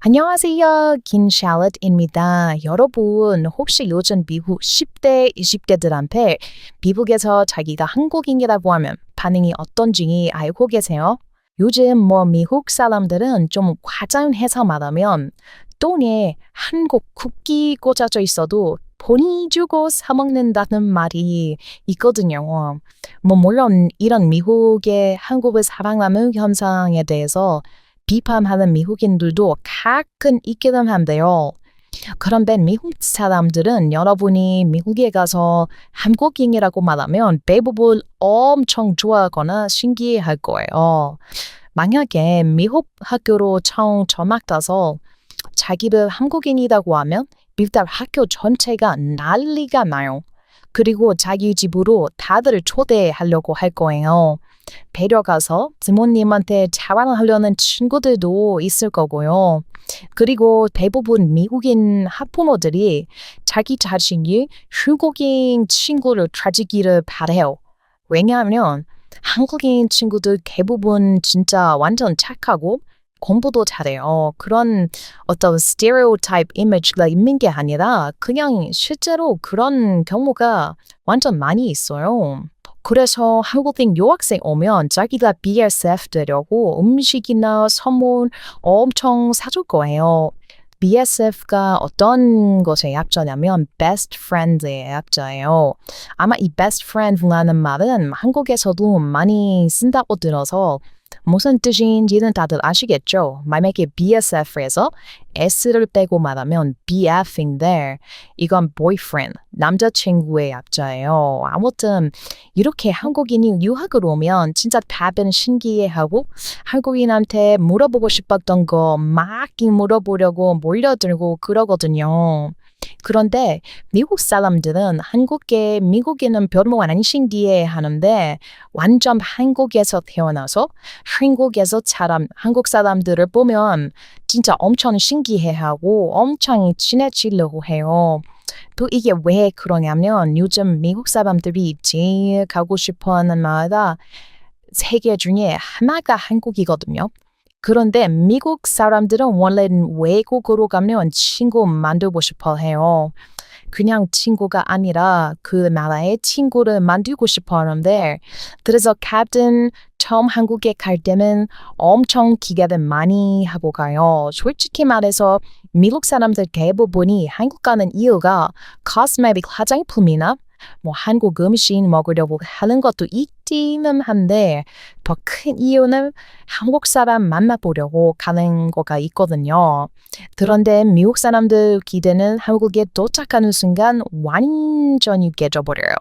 안녕하세요. 김샬럿입니다. 여러분, 혹시 요즘 미국 10대, 20대들한테 미국에서 자기가 한국인이라고 하면 반응이 어떤지 알고 계세요? 요즘 미국 사람들은 좀 과장해서 말하면 똥에 한국 국기 꽂아져 있어도 돈이 주고 사 먹는다는 말이 있거든요. 물론 이런 미국의 한국을 사랑하는 현상에 대해서 비판하는 미국인들도 가끔 있기는 한데요. 그런데 미국 사람들은 여러분이 미국에 가서 한국인이라고 말하면 대부분 엄청 좋아하거나 신기해할 거예요. 만약에 미국 학교로 처음 전학 가서 자기를 한국인이라고 하면 일단 학교 전체가 난리가 나요. 그리고 자기 집으로 다들 초대하려고 할 거예요. 배려 가서 부모님한테 자랑하려는 친구들도 있을 거고요. 그리고 대부분 미국인 학부모들이 자기 자신이 한국인 친구를 가지기를 바래요. 왜냐하면 한국인 친구들 대부분 진짜 완전 착하고 공부도 잘해요. 그런 어떤 스테레오타입 이미지가 있는 게 아니라 그냥 실제로 그런 경우가 완전 많이 있어요. 그래서 한국인 유학생 오면 자기가 BSF 되려고 음식이나 선물 엄청 사줄 거예요. BSF가 어떤 것의 약자냐면 Best Friend의 약자예요. 아마 이 Best Friend라는 말은 한국에서도 많이 쓴다고 들어서 무슨 뜻인지는 다들 아시겠죠? 만약에 BSF에서 S를 빼고 말하면 BF인데 이건 boyfriend, 남자친구의 약자예요. 아무튼 이렇게 한국인이 유학을 오면 진짜 답은 신기해하고 한국인한테 물어보고 싶었던 거 막 물어보려고 몰려들고 그러거든요. 그런데 미국 사람들은 한국계 미국인은 별로 안 신기해 하는데 완전 한국에서 태어나서 한국에서 자란 한국 사람들을 보면 진짜 엄청 신기해하고 엄청 친해지려고 해요. 또 이게 왜 그러냐면 요즘 미국 사람들이 제일 가고 싶어하는 나라 세계 중에 하나가 한국이거든요. 그런데 미국 사람들은 원래는 외국으로 가면 친구 만들고 싶어 해요. 그냥 친구가 아니라 그 나라의 친구를 만들고 싶어 하는데 그래서 같은 처음 한국에 갈 때는 엄청 기대를 많이 하고 가요. 솔직히 말해서 미국 사람들 대부분이 한국 가는 이유가 코스메틱 화장품이나 한국 음식 먹으려고 하는 것도 있기는 한데 더 큰 이유는 한국 사람 만나보려고 가는 거가 있거든요. 그런데 미국 사람들 기대는 한국에 도착하는 순간 완전히 깨져버려요.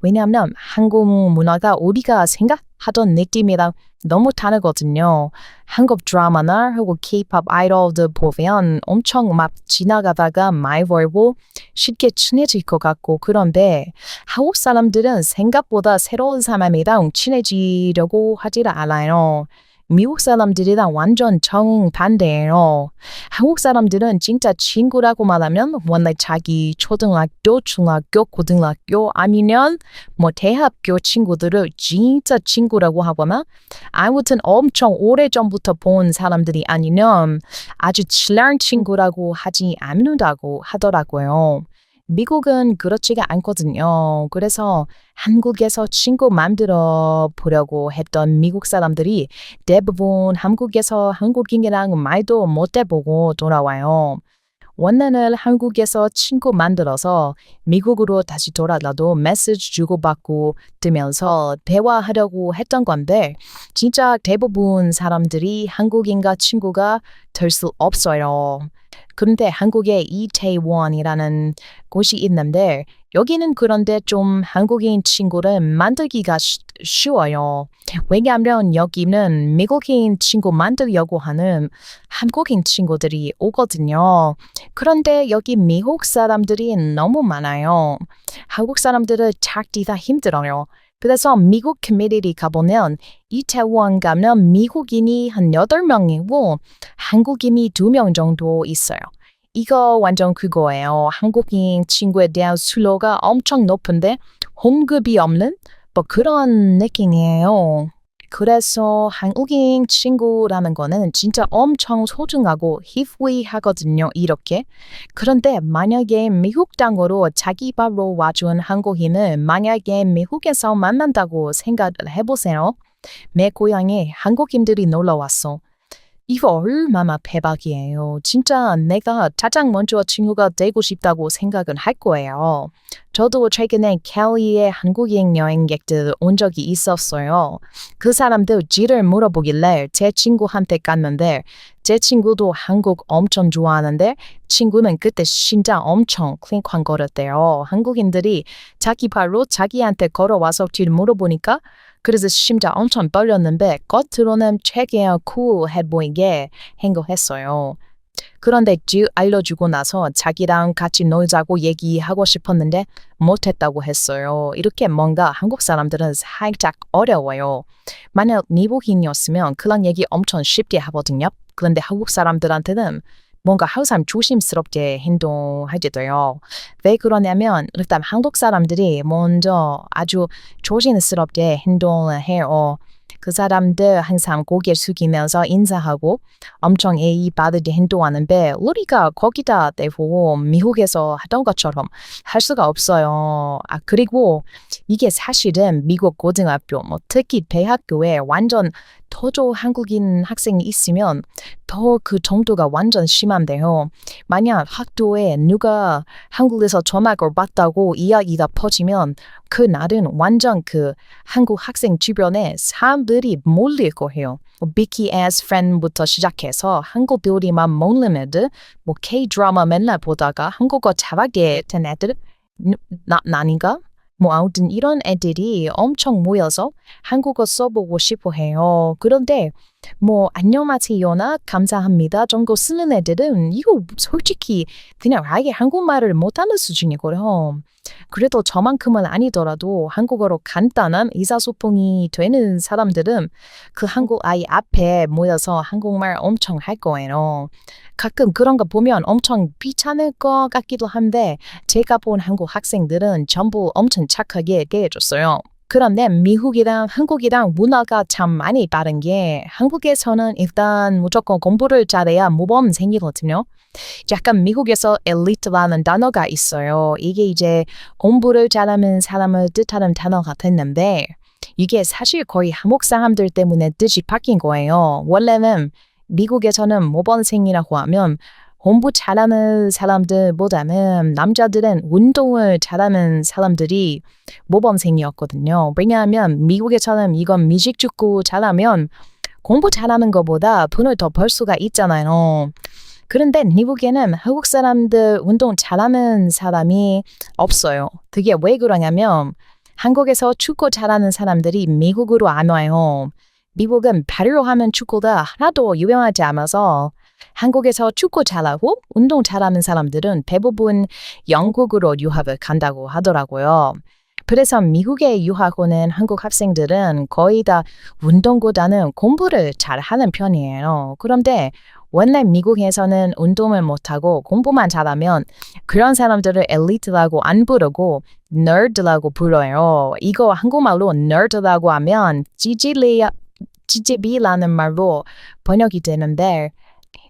왜냐하면 한국 문화가 우리가 생각하던 느낌이랑 너무 다르거든요. 한국 드라마나 한국 K-pop 아이돌들 보면 엄청 막 지나가다가 말 걸고 쉽게 친해질 것 같고 그런데 한국 사람들은 생각보다 새로운 사람이랑 친해지려고 하질 않아요. 미국 사람들이랑 완전 정반대예요. 한국 사람들은 진짜 친구라고 말하면 원래 자기 초등학교, 중학교, 고등학교 아니면 대학교 친구들을 진짜 친구라고 하거나 아무튼 엄청 오래전부터 본 사람들이 아니면 아주 친한 친구라고 하지 않는다고 하더라고요. 미국은 그렇지가 않거든요. 그래서 한국에서 친구 만들어 보려고 했던 미국 사람들이 대부분 한국에서 한국인이랑 말도 못 해보고 돌아와요. 원래는 한국에서 친구 만들어서 미국으로 다시 돌아가도 메시지 주고받고 뜨면서 대화하려고 했던 건데 진짜 대부분 사람들이 한국인과 친구가 될 수 없어요. 그런데 한국에 이태원이라는 곳이 있는데 여기는 그런데 좀 한국인 친구를 만들기가 쉬워요. 왜냐하면 여기는 미국인 친구 만들려고 하는 한국인 친구들이 오거든요. 그런데 여기 미국 사람들이 너무 많아요. 한국 사람들을 찾기가 힘들어요. 그래서 미국 커뮤니티 가보면 이태원 가면 미국인이 한 8명이고 한국인이 2명 정도 있어요. 이거 완전 그거예요. 한국인 친구에 대한 수요가 엄청 높은데 홍급이 없는 그런 느낌이에요. 그래서 한국인 친구라는 거는 진짜 엄청 소중하고 희귀하거든요, 이렇게. 그런데 만약에 미국 땅으로 자기 밥으로 와준 한국인을 만약에 미국에서 만난다고 생각을 해보세요. 내 고향에 한국인들이 놀러 왔어. 이거 얼마나 대박이에요. 진짜 내가 가장 먼저 친구가 되고 싶다고 생각은 할 거예요. 저도 최근에 캘리에 한국인 여행객들 온 적이 있었어요. 그 사람들 지를 물어보길래 제 친구한테 갔는데 제 친구도 한국 엄청 좋아하는데 친구는 그때 진짜 엄청 쿵쾅거렸대요. 한국인들이 자기 발로 자기한테 걸어와서 뒤를 물어보니까 그래서 심장 엄청 떨렸는데 겉으로는 되게 쿨해 보이게 행동했어요. 그런데 쭉 알려주고 나서 자기랑 같이 놀자고 얘기하고 싶었는데 못했다고 했어요. 이렇게 뭔가 한국 사람들은 살짝 어려워요. 만약 미국인이었으면 그런 얘기 엄청 쉽게 하거든요. 그런데 한국 사람들한테는 뭔가 항상 조심스럽게 행동하게 돼요. 왜 그러냐면 일단 한국 사람들이 먼저 아주 조심스럽게 행동을 해요. 그 사람들 항상 고개 숙이면서 인사하고 엄청 예의 바르게 행동하는데 우리가 거기다 대고 미국에서 하던 것처럼 할 수가 없어요. 그리고 이게 사실은 미국 고등학교, 특히 대학교에 완전 터조 한국인 학생이 있으면 더 그 정도가 완전 심한데요. 만약 학교에 누가 한국에서 전학을 왔다고 이야기가 퍼지면 그날은 완전 그 한국 학생 주변에 사람들이 몰릴 거예요. BTS 팬부터 시작해서 한국 요리만 먹는 애들, K-드라마 맨날 보다가 한국어 잘하게 된 애들, 나인가? 아무튼 이런 애들이 엄청 모여서 한국어 써보고 싶어 해요. 그런데 안녕하세요나 감사합니다 정도 쓰는 애들은 이거 솔직히 그냥 아예 한국말을 못하는 수준이고요. 그래도 저만큼은 아니더라도 한국어로 간단한 의사소통이 되는 사람들은 그 한국 아이 앞에 모여서 한국말 엄청 할 거예요. 가끔 그런 거 보면 엄청 귀찮을 것 같기도 한데 제가 본 한국 학생들은 전부 엄청 착하게 얘기해줬어요. 그런데 미국이랑 한국이랑 문화가 참 많이 다른 게 한국에서는 일단 무조건 공부를 잘해야 모범 생기거든요. 약간 미국에서 엘리트라는 단어가 있어요. 이게 이제 공부를 잘하는 사람을 뜻하는 단어 같았는데 이게 사실 거의 한국 사람들 때문에 뜻이 바뀐 거예요. 원래는 미국에서는 모범생이라고 하면 공부 잘하는 사람들보다는 남자들은 운동을 잘하는 사람들이 모범생이었거든요. 왜냐하면 미국에서는 이건 미식축구 잘하면 공부 잘하는 것보다 돈을 더 벌 수가 있잖아요. 그런데 미국에는 한국 사람들 운동 잘하는 사람이 없어요. 그게 왜 그러냐면 한국에서 축구 잘하는 사람들이 미국으로 안 와요. 미국은 발로 하는 축구가 하나도 유명하지 않아서 한국에서 축구 잘하고 운동 잘하는 사람들은 대부분 영국으로 유학을 간다고 하더라고요. 그래서 미국에 유학 오는 한국 학생들은 거의 다 운동보다는 공부를 잘하는 편이에요. 그런데 원래 미국에서는 운동을 못하고 공부만 잘하면 그런 사람들을 엘리트라고 안 부르고 nerd라고 불러요. 이거 한국말로 nerd라고 하면 찌질이라는 말로 번역이 되는데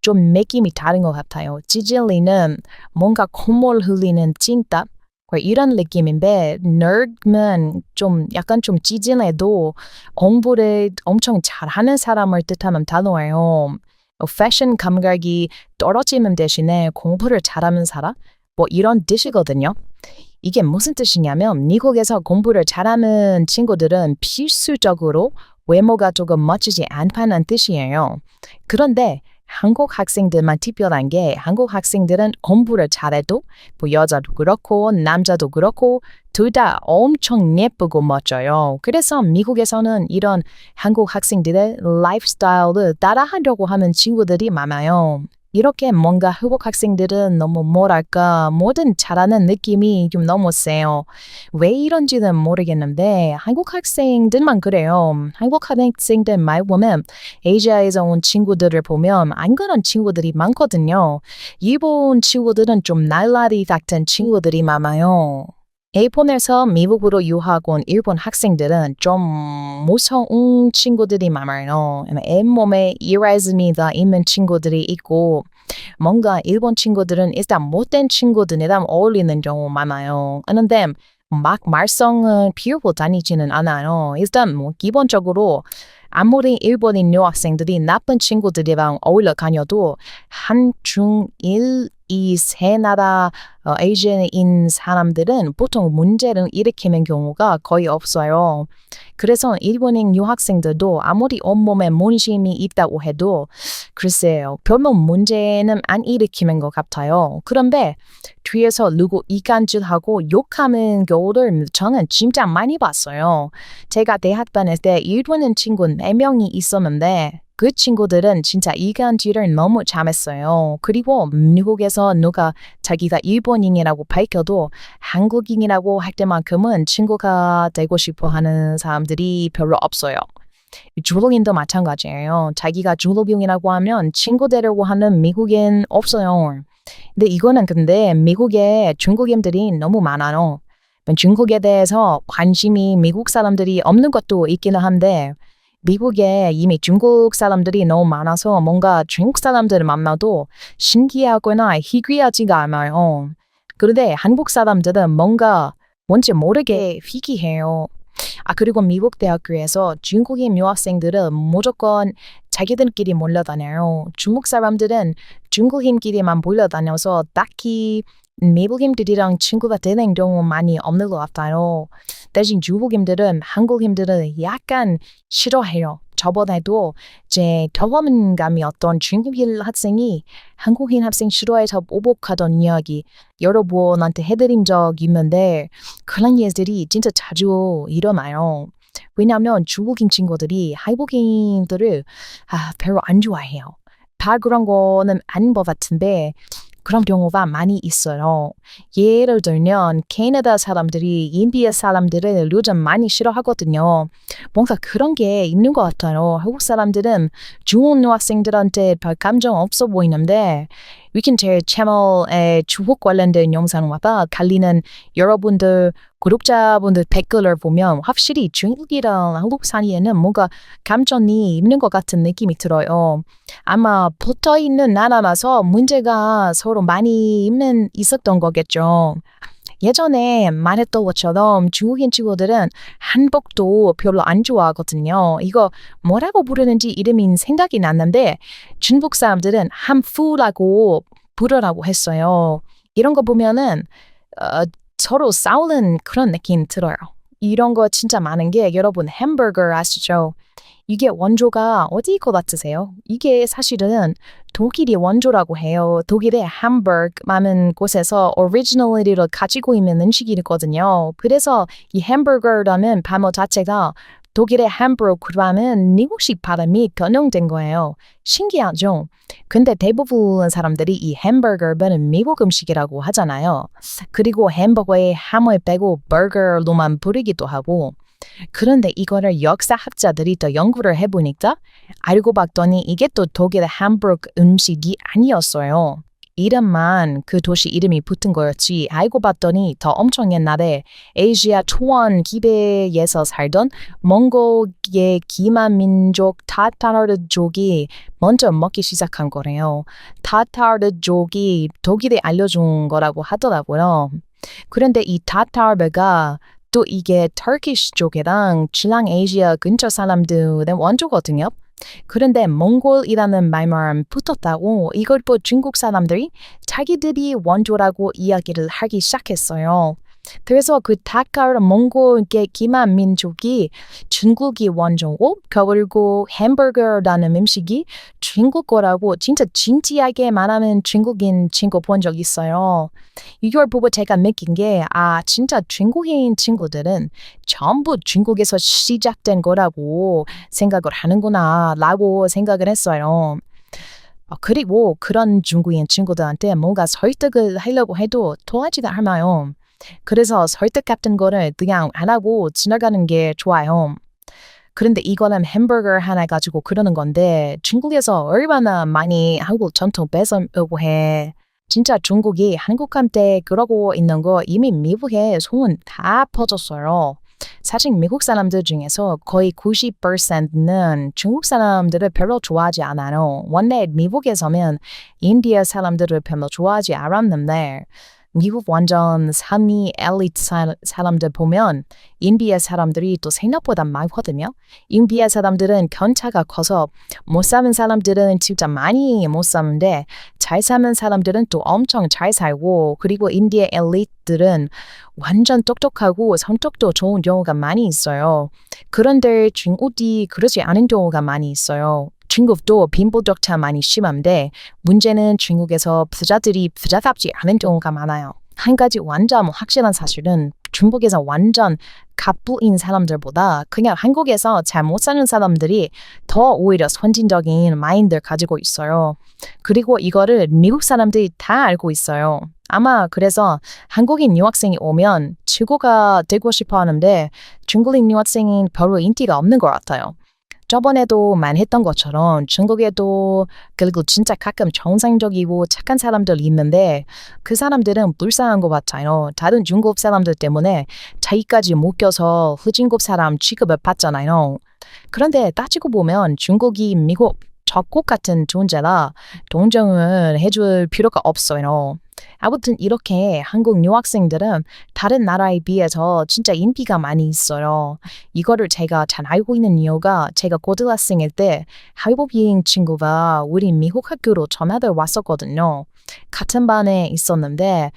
좀 느낌이 다른 것 같아요. 찌질이는 뭔가 콧물 흘리는 찐따 이런 느낌인데 nerd는 좀 약간 좀 찌질해도 공부를 엄청 잘하는 사람을 뜻하는 단어예요. 패션 감각이 떨어지는 대신에 공부를 잘하는 사람? 이런 뜻이거든요. 이게 무슨 뜻이냐면 미국에서 공부를 잘하는 친구들은 필수적으로 외모가 조금 멋지지 않다는 뜻이에요. 그런데 한국 학생들만 특별한 게 한국 학생들은 공부를 잘해도 여자도 그렇고 남자도 그렇고 둘 다 엄청 예쁘고 멋져요. 그래서 미국에서는 이런 한국 학생들의 라이프스타일을 따라하려고 하는 친구들이 많아요. 이렇게 뭔가 한국 학생들은 너무 뭐랄까 뭐든 잘하는 느낌이 좀 너무 세요. 왜 이런지는 모르겠는데 한국 학생들만 그래요. 한국 학생들 말고는 아시아에서 온 친구들을 보면 안 그런 친구들이 많거든요. 일본 친구들은 좀 날라리 같은 친구들이 많아요. 일본에서 미국으로 유학 온 일본 학생들은 좀 무서운 친구들이 많아요. 잇몸에 이라즘이 다 있는 친구들이 있고 뭔가 일본 친구들은 일단 못된 친구들이랑 어울리는 경우 많아요. 그런데 막 말썽을 피우고 다니지는 않아요. 일단 기본적으로 아무리 일본인 유학생들이 나쁜 친구들이랑 어울려 다녀도 한, 중, 일, 이 세 나라 아시아인 사람들은 보통 문제를 일으키는 경우가 거의 없어요. 그래서 일본인 유학생들도 아무리 온몸에 문신이 있다고 해도 글쎄요, 별로 문제는 안 일으키는 것 같아요. 그런데 뒤에서 누구 이간질하고 욕하는 경우를 저는 진짜 많이 봤어요. 제가 대학 다닐 때 일본인 친구 4명이 있었는데 그 친구들은 진짜 이간질을 너무 잘했어요. 그리고 미국에서 누가 자기가 일본인이라고 밝혀도 한국인이라고 할 때만큼은 친구가 되고 싶어 하는 사람들이 별로 없어요. 중국인도 마찬가지예요. 자기가 중국인이라고 하면 친구 되려고 하는 미국인 없어요. 근데 미국에 중국인들이 너무 많아요. 중국에 대해서 관심이 미국 사람들이 없는 것도 있기는 한데 미국에 이미 중국 사람들이 너무 많아서 뭔가 중국 사람들을 만나도 신기하거나 희귀하지가 않아요. 그런데 한국 사람들은 뭔지 모르게 희귀해요. 그리고 미국 대학교에서 중국인 유학생들은 무조건 자기들끼리 몰려다녀요. 중국 사람들은 중국인끼리만 몰려다녀서 딱히 미국인들이랑 친구가 되는 경우 많이 없는 것 같아요. 대신 중국인들은 한국인들을 약간 싫어해요. 저번에도 제 경험감이 어떤 중국인 학생이 한국인 학생 싫어해서 보복하던 이야기 여러분한테 해드린 적 있는데 그런 일들이 진짜 자주 일어나요. 왜냐하면 중국인 친구들이 한국인들을 별로 안 좋아해요. 다 그런 거는 아닌 것 같은데 그런 경우가 많이 있어요. 예를 들면 캐나다 사람들이 인디아 사람들을 요즘 많이 싫어하거든요. 뭔가 그런 게 있는 것 같아요. 한국 사람들은 중국 유학생들한테 별 감정 없어 보이는데 위킨 제 채널에 중국 관련된 영상마다 갈리는 여러분들 구독자분들 댓글을 보면 확실히 중국이랑 한국 사이에는 뭔가 감정이 있는 것 같은 느낌이 들어요. 아마 붙어있는 나라라서 문제가 서로 많이 있었던 거겠죠. 예전에 말했던 것처럼 중국인 친구들은 한복도 별로 안 좋아하거든요. 이거 뭐라고 부르는지 이름이 생각이 났는데 중국 사람들은 한푸라고 부르라고 했어요. 이런 거 보면은 서로 싸우는 그런 느낌 들어요. 이런 거 진짜 많은 게 여러분 햄버거 아시죠? 이게 원조가 어디일 것 같으세요? 이게 사실은 독일이 원조라고 해요. 독일의 함버그라는 곳에서 오리지널리티를 가지고 있는 음식이거든요. 그래서 이 햄버거라는 단어 자체가 독일의 함부르크라는 미국식 발음이 변형된 거예요. 신기하죠? 근데 대부분 사람들이 이 햄버거는 미국 음식이라고 하잖아요. 그리고 햄버거에 함을 빼고 버거로만 부르기도 하고 그런데 이거를 역사학자들이 또 연구를 해보니까 알고 봤더니 이게 또 독일의 함부르크 음식이 아니었어요. 이름만 그 도시 이름이 붙은 거였지 알고 봤더니 더 엄청 옛날에 아시아 초원 기베에서 살던 몽골의 기만 민족 타타르족이 먼저 먹기 시작한 거래요. 타타르족이 독일에 알려준 거라고 하더라고요. 그런데 이 타타르가 또 이게 터키시 쪽이랑 중앙아시아 근처 사람들의 원조거든요. 그런데 몽골이라는 말만 붙었다고 이걸 또 중국 사람들이 자기들이 원조라고 이야기를 하기 시작했어요. 그래서 그 타카르 몽골계 기만 민족이 중국이 원조고 그리고 햄버거라는 음식이 중국 거라고 진짜 진지하게 말하는 중국인 친구 본 적 있어요. 이걸 보고 제가 느낀 게 진짜 중국인 친구들은 전부 중국에서 시작된 거라고 생각을 하는구나 라고 생각을 했어요. 그리고 그런 중국인 친구들한테 뭔가 설득을 하려고 해도 통하지가 않아요. 그래서 설득 같은 거를 그냥 안 하고 지나가는 게 좋아요. 그런데 이거는 햄버거 하나 가지고 그러는 건데 중국에서 얼마나 많이 한국 전통 뺏어오고 해. 진짜 중국이 한국한테 그러고 있는 거 이미 미국에 소문 다 퍼졌어요. 사실 미국 사람들 중에서 거의 90%는 중국 사람들을 별로 좋아하지 않아요. 원래 미국에서는 인디아 사람들을 별로 좋아하지 않았는데 미국 완전 3위 엘리트 사람들 보면 인디아 사람들이 또 생각보다 많거든요. 인디아 사람들은 견차가 커서 못 사는 사람들은 진짜 많이 못 사는데 잘 사는 사람들은 또 엄청 잘 살고 그리고 인디아 엘리트들은 완전 똑똑하고 성격도 좋은 경우가 많이 있어요. 그런데 중국이 그러지 않은 경우가 많이 있어요. 중국도 빈부격차 많이 심한데 문제는 중국에서 부자들이 부자답지 않은 경우가 많아요. 한 가지 완전 확실한 사실은 중국에서 완전 갑부인 사람들보다 그냥 한국에서 잘 못 사는 사람들이 더 오히려 선진적인 마인드를 가지고 있어요. 그리고 이거를 미국 사람들이 다 알고 있어요. 아마 그래서 한국인 유학생이 오면 친구가 되고 싶어 하는데 중국인 유학생이 별로 인기가 없는 것 같아요. 저번에도 말했던 것처럼 중국에도 그리고 진짜 가끔 정상적이고 착한 사람들 있는데 그 사람들은 불쌍한 것 같아요. 다른 중국 사람들 때문에 자기까지 묶여서 후진국 사람 취급을 받잖아요. 그런데 따지고 보면 중국이 미국 적국 같은 존재라 동정을 해줄 필요가 없어요. 아무튼 이렇게 한국 유학생들은 다른 나라에 비해서 진짜 인기가 많이 있어요. 이거를 제가 잘 알고 있는 이유가 제가 고등학생일 때 한국인 친구가 우리 미국 학교로 전학을 왔었거든요. 같은 반에 있었는데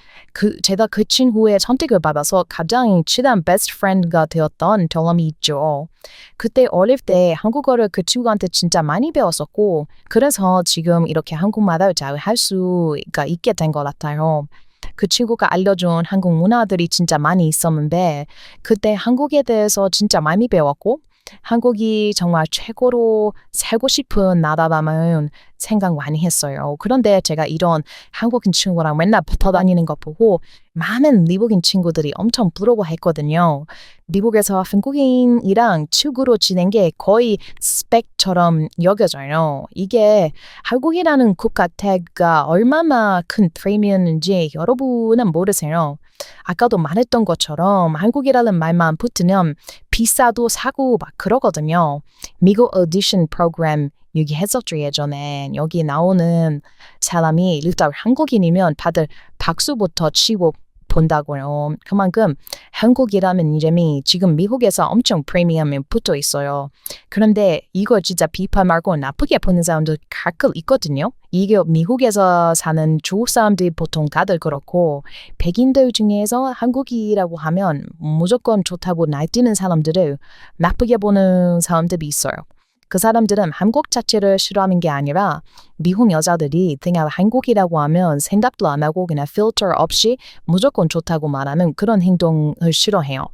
제가 그 친구의 선택을 받아서 가장 친한 베스트 프렌드가 되었던 경험이 있죠. 그때 어릴 때 한국어를 그 친구한테 진짜 많이 배웠었고 그래서 지금 이렇게 한국말을 잘 할 수가 있게 된 것 같아요. 그 친구가 알려준 한국 문화들이 진짜 많이 있었는데 그때 한국에 대해서 진짜 많이 배웠고 한국이 정말 최고로 살고 싶은 나라라는 생각 많이 했어요. 그런데 제가 이런 한국인 친구랑 맨날 붙어 다니는 거 보고 많은 미국인 친구들이 엄청 부러워했거든요. 미국에서 한국인이랑 친구로 지낸 게 거의 스펙처럼 여겨져요. 이게 한국이라는 국가 태그가 얼마나 큰 프레미엄인지 여러분은 모르세요. 아까도 말했던 것처럼 한국이라는 말만 붙으면 비싸도 사고 막 그러거든요. 미국 오디션 프로그램 얘기했었죠 예전에. 여기 나오는 사람이 일단 한국인이면 다들 박수부터 치고 본다고요. 그만큼 한국이라는 이름이 지금 미국에서 엄청 프리미엄에 붙어 있어요. 그런데 이거 진짜 비판 말고 나쁘게 보는 사람도 가끔 있거든요. 이게 미국에서 사는 중국 사람들이 보통 다들 그렇고 백인들 중에서 한국이라고 하면 무조건 좋다고 날뛰는 사람들을 나쁘게 보는 사람들이 있어요. 그 사람들은 한국 자체를 싫어하는 게 아니라 미국 여자들이 그냥 한국이라고 하면 생각도 안 하고 그냥 필터 없이 무조건 좋다고 말하는 그런 행동을 싫어해요.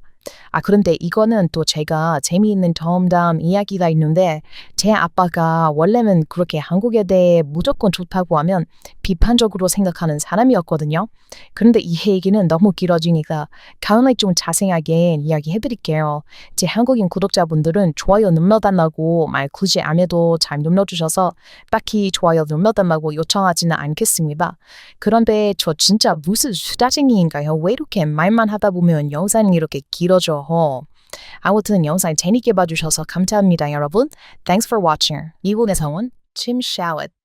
그런데 이거는 또 제가 재미있는 덤담 이야기가 있는데 제 아빠가 원래는 그렇게 한국에 대해 무조건 좋다고 하면 비판적으로 생각하는 사람이었거든요. 그런데 이 얘기는 너무 길어지니까 다음에 좀 자세하게 이야기해드릴게요. 제 한국인 구독자분들은 좋아요 눌러달라고 말 굳이 안 해도 잘 눌러주셔서 딱히 좋아요 눌러달라고 요청하지는 않겠습니다. 그런데 저 진짜 무슨 수다쟁이인가요? 왜 이렇게 말만 하다 보면 영상이 이렇게 길어져? 아무튼 영상 재밌게 봐주셔서 감사합니다, 여러분. Thanks for watching. 미국의 성은 Tim Shallot.